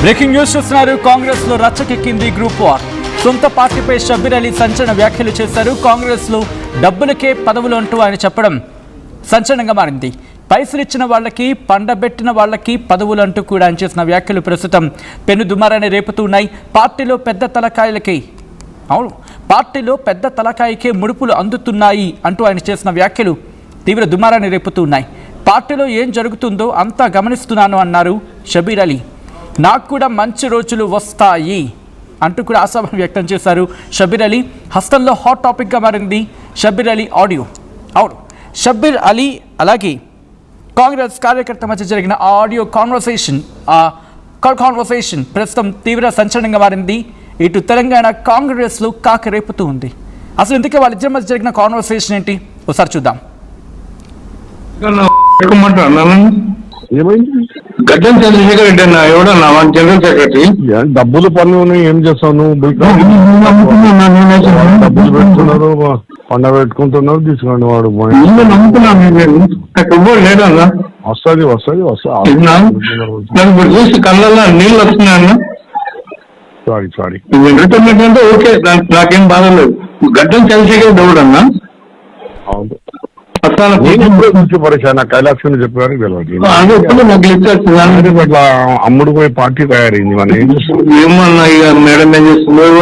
Breaking news చూస్తున్నారు. కాంగ్రెస్ లో రచ్చకెక్కింది group war. సొంత పార్టీపై షబ్బీర్ అలీ సంచలన వ్యాఖ్యలు చేశారు. కాంగ్రెస్ లో డబ్బులకే పదవులు అంటూ ఆయన చెప్పడం సంచలనంగా మారింది. పైసలిచ్చిన వాళ్ళకి, పండబెట్టిన వాళ్ళకి పదవులు అంటూ కూడా ఆయన చేసిన వ్యాఖ్యలు ప్రస్తుతం పెను దుమారాన్ని రేపుతున్నాయి. పార్టీలో పెద్ద తలకాయకే ముడుపులు అందుతున్నాయి అంటూ ఆయన చేసిన వ్యాఖ్యలు తీవ్ర దుమారాన్ని రేపుతున్నాయి. పార్టీలో ఏం జరుగుతుందో అంతా గమనిస్తున్నాను అన్నారు షబ్బీర్ అలీ. నాకు కూడా మంచి రోజులు వస్తాయి అంటూ కూడా ఆశాభావం వ్యక్తం చేశారు షబ్బీర్ అలీ. హస్తంలో హాట్ టాపిక్గా మారింది షబ్బీర్ అలీ ఆడియో. అవును, షబ్బీర్ అలీ అలాగే కాంగ్రెస్ కార్యకర్త మధ్య జరిగిన ఆడియో కాన్వర్సేషన్ ప్రస్తుతం తీవ్ర సంచలనంగా మారింది. ఇటు తెలంగాణ కాంగ్రెస్లో కాక రేపుతూ ఉంది. అసలు ఇందుకే వాళ్ళిద్దరి మధ్య జరిగిన కాన్వర్సేషన్ ఏంటి ఒకసారి చూద్దాం. గడ్డం చంద్రశేఖర్ రెడ్డి అన్న ఎవడన్నా జనరల్ సెక్రటరీ. డబ్బులు పనులు ఏం చేస్తావు నువ్వు? డబ్బులు పెడుతున్నారు, పండ పెట్టుకుంటున్నారు, తీసుకోండి. వాడు నమ్ముతున్నాను లేదన్నా. వస్తుంది చూసి కళ్ళల్లో నీళ్ళు వస్తున్నాయన్న. సారీ ఎంటర్టైన్మెంట్ అంటే ఓకే, నాకేం బాధ లేదు. గడ్డం చంద్రశేఖర్ ఎవడన్నా? అవును, కైలాసం చెప్పారు. ఇట్లా అమ్ముడు పోయే పార్టీ తయారైంది. మనం ఏం చేస్తున్నాం? ఏమన్నా ఇక మేడం ఏం చేస్తున్నారు?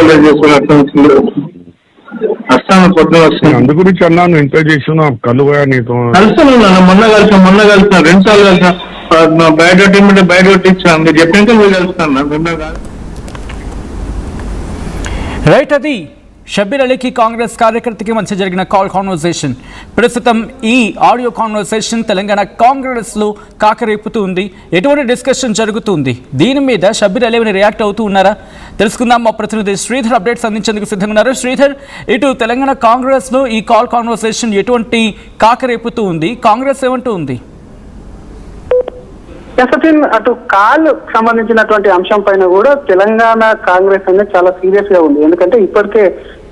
అందు గురించి అన్నాను, ఇంటర్ చేసిన కళ్ళు పోయా నీతో కలిసాను. మొన్న కలిసిన 2 సార్లు కలిసిన. బయోడేట్ ఇచ్చిన మీరు చెప్పాక మీరు కలుస్తాను. రైట్, అది షబ్బీర్ అలీకి కాంగ్రెస్ కార్యకర్తకి మధ్య జరిగిన కాన్వర్సేషన్. ప్రస్తుతం ఈ ఆడియో కాన్వర్సేషన్ తెలంగాణ కాంగ్రెస్లో కాకరేపుతూ ఉంది. ఎటువంటి డిస్కషన్ జరుగుతుంది, దీని మీద షబ్బీర్ అలీ రియాక్ట్ అవుతూ ఉన్నారా తెలుసుకుందాం. మా ప్రతినిధి శ్రీధర్ అప్డేట్స్ అందించేందుకు సిద్ధంగా ఉన్నారు. శ్రీధర్, ఇటు తెలంగాణ కాంగ్రెస్లో ఈ కాన్వర్సేషన్ ఎటువంటి కాకరేపుతూ ఉంది, కాంగ్రెస్ ఏమంటూ ఉంది? సచిన్, అటు కాల్ సంబంధించినటువంటి అంశం పైన కూడా తెలంగాణ కాంగ్రెస్ అనేది చాలా సీరియస్ గా ఉంది. ఎందుకంటే ఇప్పటికే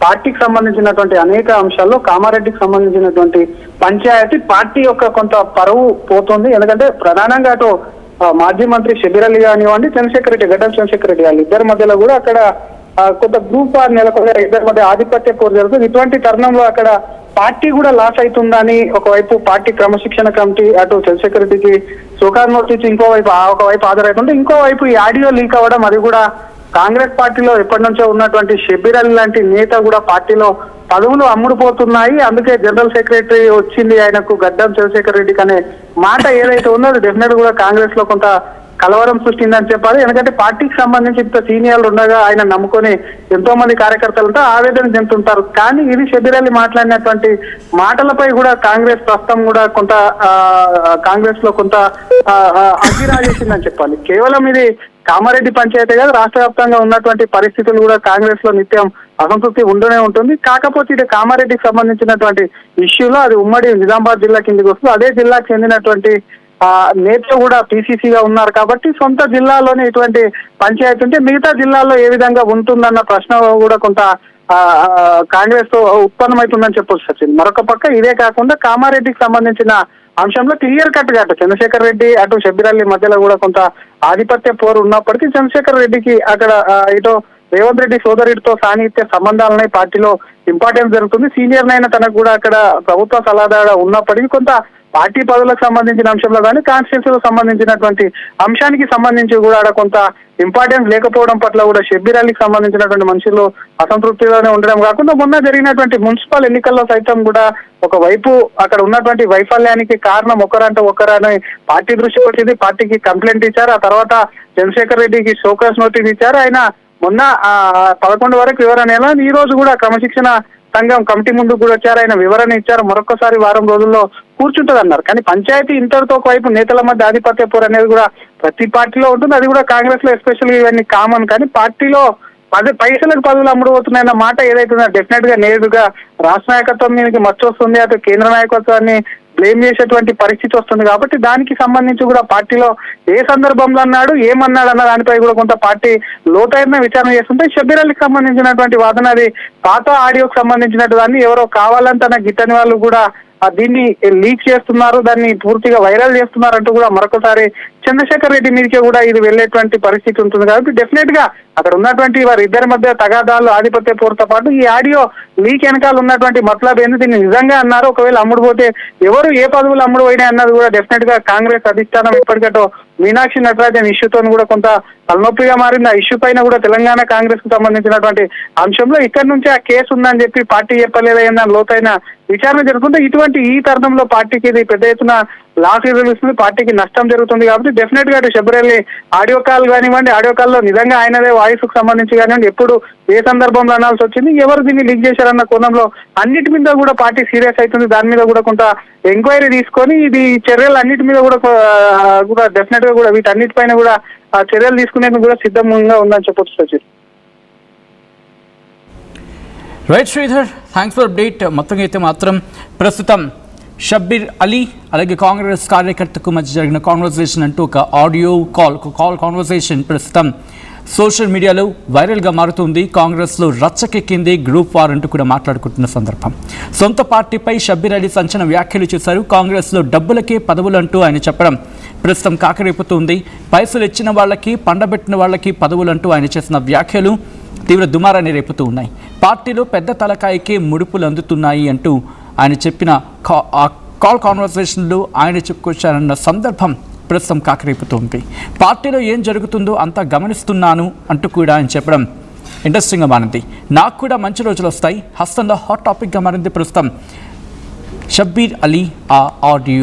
పార్టీకి సంబంధించినటువంటి అనేక అంశాల్లో కామారెడ్డికి సంబంధించినటువంటి పంచాయతీ పార్టీ యొక్క కొంత పరువు పోతుంది. ఎందుకంటే ప్రధానంగా అటు మాజీ మంత్రి షబ్బీర్ అలీ కానివ్వండి, గడ్డం చంద్రశేఖర్ రెడ్డి గారు ఇద్దరి మధ్యలో కూడా అక్కడ కొంత గ్రూప్ వార్ నెలకొనే, ఇద్దరి మధ్య ఆధిపత్య పోరు జరుగుతుంది. ఇటువంటి తరుణంలో అక్కడ పార్టీ కూడా లాస్ అవుతుందని ఒకవైపు పార్టీ క్రమశిక్షణ కమిటీ అటు చంద్రశేఖర్ రెడ్డికి సుఖాన్ నోటీస్ ఒకవైపు హాజరవుతుంటే, ఇంకోవైపు ఈ ఆడియో లీక్ అవ్వడం, అది కూడా కాంగ్రెస్ పార్టీలో ఎప్పటి నుంచో ఉన్నటువంటి షబ్బీర్ అలీ లాంటి నేత కూడా పార్టీలో పదవులు అమ్ముడుపోతున్నాయి, అందుకే జనరల్ సెక్రటరీ వచ్చింది ఆయనకు గడ్డం చంద్రశేఖర్ రెడ్డికి అనే మాట ఏదైతే ఉందో అది డెఫినెట్ కూడా కాంగ్రెస్ లో కొంత కలవరం సృష్టిందని చెప్పాలి. ఎందుకంటే పార్టీకి సంబంధించి ఇంత సీనియర్లు ఉండగా ఆయన నమ్ముకొని ఎంతో మంది కార్యకర్తలతో ఆవేదన చెందుతుంటారు. కానీ ఇది షబ్బీర్ అలీ మాట్లాడినటువంటి మాటలపై కూడా కాంగ్రెస్ ప్రస్తుతం కూడా కొంత కాంగ్రెస్ లో కొంత అగ్గిరాజేసిందని చెప్పాలి. కేవలం ఇది కామారెడ్డి పంచాయతీ కాదు, రాష్ట్ర వ్యాప్తంగా ఉన్నటువంటి పరిస్థితులు కూడా కాంగ్రెస్ లో నిత్యం అసంతృప్తి ఉండనే ఉంటుంది. కాకపోతే ఇది కామారెడ్డికి సంబంధించినటువంటి ఇష్యూలో అది ఉమ్మడి నిజామాబాద్ జిల్లా కిందికి వస్తుంది. అదే జిల్లాకు చెందినటువంటి నేత కూడా పిసిసిగా ఉన్నారు కాబట్టి సొంత జిల్లాలోనే ఇటువంటి పంచాయతీ ఉంటే మిగతా జిల్లాల్లో ఏ విధంగా ఉంటుందన్న ప్రశ్న కూడా కొంత కాంగ్రెస్ తో ఉత్పన్నమవుతుందని చెప్పొచ్చు సచిన్. మరొక పక్క ఇదే కాకుండా కామారెడ్డికి సంబంధించిన అంశంలో క్లియర్ కట్ గా అటు చంద్రశేఖర్ రెడ్డి అటు షబ్బీర్ అలీ మధ్యలో కూడా కొంత ఆధిపత్య పోరు ఉన్నప్పటికీ చంద్రశేఖర్ రెడ్డికి అక్కడ ఇటు రేవంత్ రెడ్డి సోదరుడితో సాన్నిహిత్య సంబంధాలనే పార్టీలో ఇంపార్టెన్స్ జరుగుతుంది. సీనియర్ నైనా తనకు కూడా అక్కడ ప్రభుత్వ సలహాదారు ఉన్నప్పటికీ కొంత పార్టీ పదవులకు సంబంధించిన అంశంలో కానీ కాన్స్టిట్యూన్సీలకు సంబంధించినటువంటి అంశానికి సంబంధించి కూడా కొంత ఇంపార్టెన్స్ లేకపోవడం పట్ల కూడా షబ్బీర్ అలీకి సంబంధించినటువంటి మనుషులు అసంతృప్తిలోనే ఉండడం కాకుండా మొన్న జరిగినటువంటి మున్సిపల్ ఎన్నికల్లో సైతం కూడా ఒకవైపు అక్కడ ఉన్నటువంటి వైఫల్యానికి కారణం ఒకరని పార్టీ దృష్టికి వచ్చింది. పార్టీకి కంప్లైంట్ ఇచ్చారు. ఆ తర్వాత చంద్రశేఖర్ రెడ్డికి షోకాస్ నోటీస్ ఇచ్చారు. ఆయన మొన్న 11 వరకు వివరణ ఎలా, ఈ రోజు కూడా క్రమశిక్షణ సంఘం కమిటీ ముందు కూడా వచ్చారు. ఆయన వివరణ ఇచ్చారు. మరొకసారి వారం రోజుల్లో కూర్చుంటుంది అన్నారు. కానీ పంచాయతీ ఇంతటితో ఒకవైపు నేతల మధ్య ఆధిపత్య పోరు అనేది కూడా ప్రతి పార్టీలో ఉంటుంది. అది కూడా కాంగ్రెస్ లో ఎస్పెషల్లీ ఇవన్నీ కామన్. కానీ పార్టీలో పైసలకు పదవులు అమ్ముడుపోతున్నాయన్న మాట ఏదైతుందో డెఫినెట్ గా నేరుగా రాష్ట్ర నాయకత్వం మీదకి మచ్చ వస్తుంది, అటు కేంద్ర నాయకత్వాన్ని బ్లేమ్ చేసేటువంటి పరిస్థితి వస్తుంది. కాబట్టి దానికి సంబంధించి కూడా పార్టీలో ఏ సందర్భంలో అన్నాడు, ఏమన్నాడు అన్న దానిపై కూడా కొంత పార్టీ లోతైన విచారణ చేస్తుంటే, షబ్బీర్ అలీకి సంబంధించినటువంటి వాదన అది పాత ఆడియోకి సంబంధించినట్టు దాన్ని ఎవరో కావాలని తన గిట్టని వాళ్ళు కూడా దీన్ని లీక్ చేస్తున్నారు, దాన్ని పూర్తిగా వైరల్ చేస్తున్నారు అంటూ కూడా మరొకసారి చంద్రశేఖర్ రెడ్డి మీదకే కూడా ఇది వెళ్లేటువంటి పరిస్థితి ఉంటుంది. కాబట్టి డెఫినెట్ గా అక్కడ ఉన్నటువంటి వారి ఇద్దరి మధ్య తగాదాలు, ఆధిపత్య పోరుతో పాటు ఈ ఆడియో లీక్ వెనకాల ఉన్నటువంటి మతలబ్ ఏంది, దీన్ని నిజంగా అన్నారు, ఒకవేళ అమ్ముడు పోతే ఎవరు ఏ పదవులు అమ్ముడు పోయినా అన్నది కూడా డెఫినెట్ గా కాంగ్రెస్ అధిష్టానం ఇప్పటికటో మీనాక్షి నటరాజన్ ఇష్యూతో కూడా కొంత తలనొప్పిగా మారింది. ఆ ఇష్యూ పైన కూడా తెలంగాణ కాంగ్రెస్ కు సంబంధించినటువంటి అంశంలో ఇక్కడ నుంచి ఆ కేసు ఉందని చెప్పి పార్టీ చెప్పలేదన్న లోతైన విచారణ జరుగుతుంది. ఈ తరుణంలో పార్టీకి ఇది పెద్ద ఎత్తున లాస్ ఎదురుస్తుంది, పార్టీకి నష్టం జరుగుతుంది. కాబట్టి డెఫినెట్ గా శబరిమల ఆడియో కాల్ కానివ్వండి, ఆడియో కాల్ లో నిజంగా ఆయనదే వాయిస్ కు సంబంధించి కానివ్వండి, ఎప్పుడు ఏ సందర్భంలో అనాల్సి వచ్చింది, ఎవరు దీన్ని లీక్ చేశారన్న కోణంలో అన్నిటి మీద కూడా పార్టీ సీరియస్ అవుతుంది. దాని మీద కూడా కొంత ఎంక్వైరీ తీసుకొని ఇది చర్యలు అన్నిటి మీద కూడా డెఫినెట్ గా కూడా వీటన్నిటిపైన కూడా చర్యలు తీసుకునేందుకు కూడా సిద్ధంగా ఉందని చెప్పొచ్చు Sachin. Right Sridhar, thanks for update. మొత్తంగా అయితే మాత్రం ప్రస్తుతం షబ్బీర్ అలీ అలాగే కాంగ్రెస్ కార్యకర్తకు మధ్య జరిగిన కాన్వర్సేషన్ అంటూ ఒక ఆడియో కాల్ కాన్వర్సేషన్ ప్రస్తుతం సోషల్ మీడియాలో వైరల్గా మారుతుంది. కాంగ్రెస్లో రచ్చకెక్కింది, గ్రూప్ వార్ అంటూ కూడా మాట్లాడుకుంటున్న సందర్భం. సొంత పార్టీపై షబ్బీర్ అలీ సంచలన వ్యాఖ్యలు చేశారు. కాంగ్రెస్లో డబ్బులకే పదవులు అంటూ ఆయన చెప్పడం ప్రస్తుతం కాకరేపుతుంది. పైసలు ఇచ్చిన వాళ్ళకి, పండబెట్టిన వాళ్ళకి పదవులు అంటూ ఆయన చేసిన వ్యాఖ్యలు తీవ్ర దుమారాన్ని రేపుతూ ఉన్నాయి. పార్టీలో పెద్ద తలకాయకే ముడుపులు అందుతున్నాయి అంటూ ఆయన చెప్పిన కాల్ కాన్వర్సేషన్లో ఆయన చెప్పుకొచ్చారన్న సందర్భం ప్రస్తుతం కాకరేపుతోంది. పార్టీలో ఏం జరుగుతుందో అంతా గమనిస్తున్నాను అంటూ కూడా ఆయన చెప్పడం ఇంట్రెస్టింగ్గా మారింది. నాకు కూడా మంచి రోజులు వస్తాయి హస్తంలో హాట్ టాపిక్గా మారింది ప్రస్తుతం షబ్బీర్ అలీ ఆ ఆడియో.